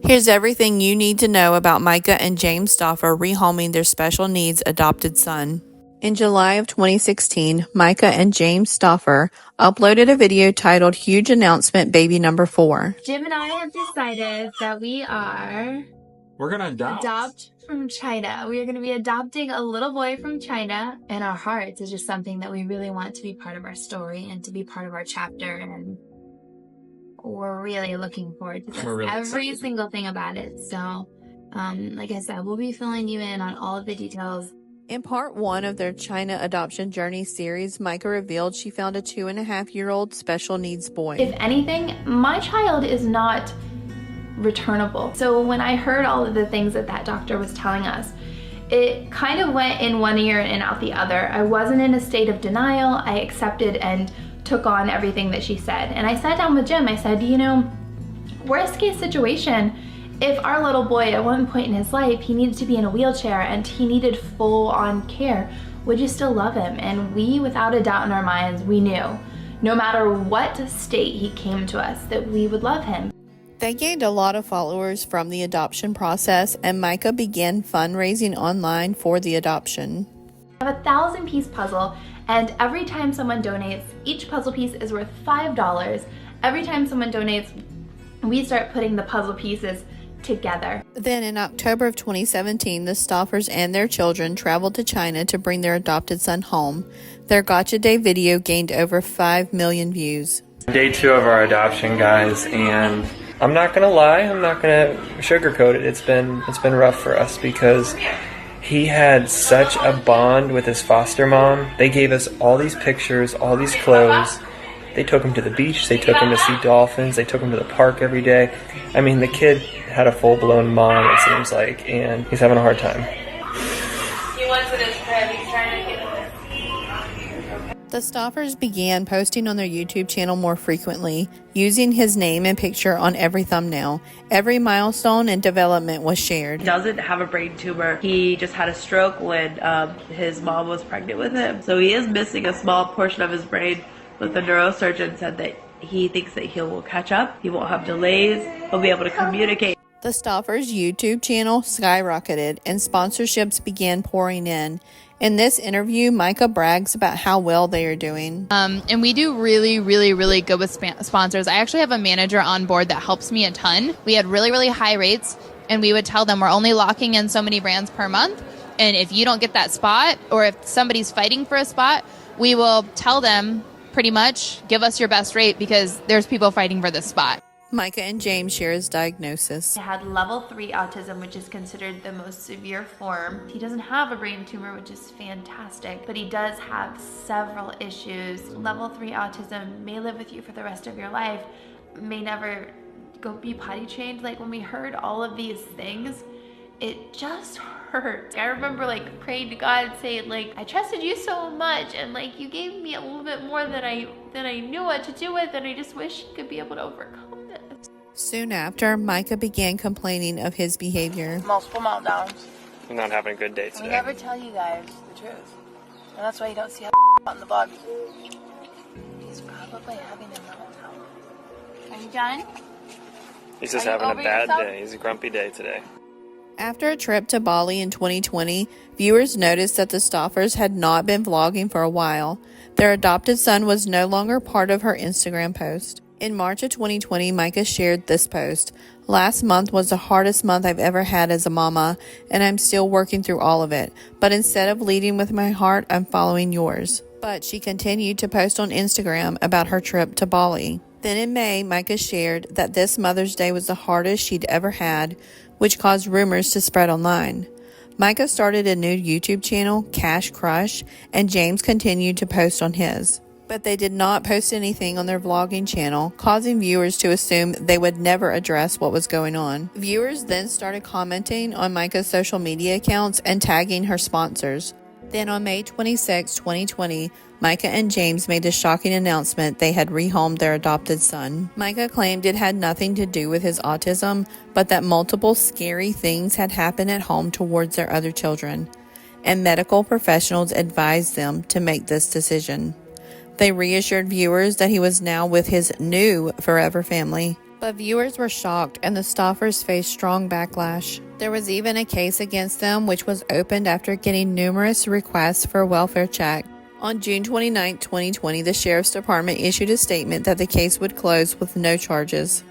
Here's everything you need to know about Myka and James Stauffer rehoming their special needs adopted son. In July of 2016, Myka and James Stauffer uploaded a video titled Huge Announcement Baby Number 4. Jim and I have decided that we're gonna adopt from China. We are going to be adopting a little boy from China. In our hearts, is just something that we really want to be part of our story and to be part of our chapter. And we're really looking forward to this. Every single thing about it. So, like I said, we'll be filling you in on all of the details. In part 1 of their China Adoption Journey series, Myka revealed she found a 2.5-year-old special needs boy. If anything, my child is not returnable. So when I heard all of the things that doctor was telling us, it kind of went in one ear and out the other. I wasn't in a state of denial. I accepted and took on everything that she said. And I sat down with Jim. I said, you know, worst case situation, if our little boy at one point in his life, he needed to be in a wheelchair and he needed full-on care, would you still love him? And we, without a doubt in our minds, we knew, no matter what state he came to us, that we would love him. They gained a lot of followers from the adoption process, and Myka began fundraising online for the adoption. I have a 1,000-piece puzzle, and every time someone donates, each puzzle piece is worth $5. Every time someone donates, we start putting the puzzle pieces together. Then in October of 2017, the Stauffers and their children traveled to China to bring their adopted son home. Their Gotcha Day video gained over 5 million views. Day 2 of our adoption, guys, and I'm not gonna lie, I'm not gonna sugarcoat it. It's been rough for us because he had such a bond with his foster mom. They gave us all these pictures, all these clothes. They took him to the beach, they took him to see dolphins, they took him to the park every day. I mean, the kid had a full-blown mom, it seems like, and he's having a hard time. He wants it as crib, he's trying to get it. The Stauffers began posting on their YouTube channel more frequently, using his name and picture on every thumbnail. Every milestone and development was shared. He doesn't have a brain tumor. He just had a stroke when his mom was pregnant with him. So he is missing a small portion of his brain, but the neurosurgeon said that he thinks that he will catch up. He won't have delays. He'll be able to communicate. The Stauffers' YouTube channel skyrocketed and sponsorships began pouring in. In this interview, Myka brags about how well they are doing. And we do really good with sponsors. I actually have a manager on board that helps me a ton. We had really high rates, and we would tell them we're only locking in so many brands per month. And if you don't get that spot, or if somebody's fighting for a spot, we will tell them pretty much, give us your best rate because there's people fighting for this spot. Myka and James share his diagnosis. He had level 3 autism, which is considered the most severe form. He doesn't have a brain tumor, which is fantastic, but he does have several issues. Level 3 autism may live with you for the rest of your life, may never go be potty trained. Like, when we heard all of these things, it just hurt. I remember like praying to God saying, like, I trusted you so much, and like you gave me a little bit more than I knew what to do with, and I just wish you could be able to overcome this. Soon after, Myka began complaining of his behavior. Multiple meltdowns. I'm not having a good day today. We never tell you guys the truth. And that's why you don't see how on the vlog. He's probably having a meltdown. Are you done? He's just having a bad day. He's a grumpy day today. After a trip to Bali in 2020, viewers noticed that the Stauffers had not been vlogging for a while. Their adopted son was no longer part of her Instagram post. In March of 2020, Myka shared this post. Last month was the hardest month I've ever had as a mama, and I'm still working through all of it. But instead of leading with my heart, I'm following yours. But she continued to post on Instagram about her trip to Bali. Then in May, Myka shared that this Mother's Day was the hardest she'd ever had, which caused rumors to spread online. Myka started a new YouTube channel, Cash Crush, and James continued to post on his. But they did not post anything on their vlogging channel, causing viewers to assume they would never address what was going on. Viewers then started commenting on Myka's social media accounts and tagging her sponsors. Then on May 26, 2020, Myka and James made the shocking announcement they had rehomed their adopted son. Myka claimed it had nothing to do with his autism, but that multiple scary things had happened at home towards their other children, and medical professionals advised them to make this decision. They reassured viewers that he was now with his new forever family. But viewers were shocked, and the Stauffers faced strong backlash. There was even a case against them, which was opened after getting numerous requests for a welfare check. On June 29, 2020, the Sheriff's Department issued a statement that the case would close with no charges.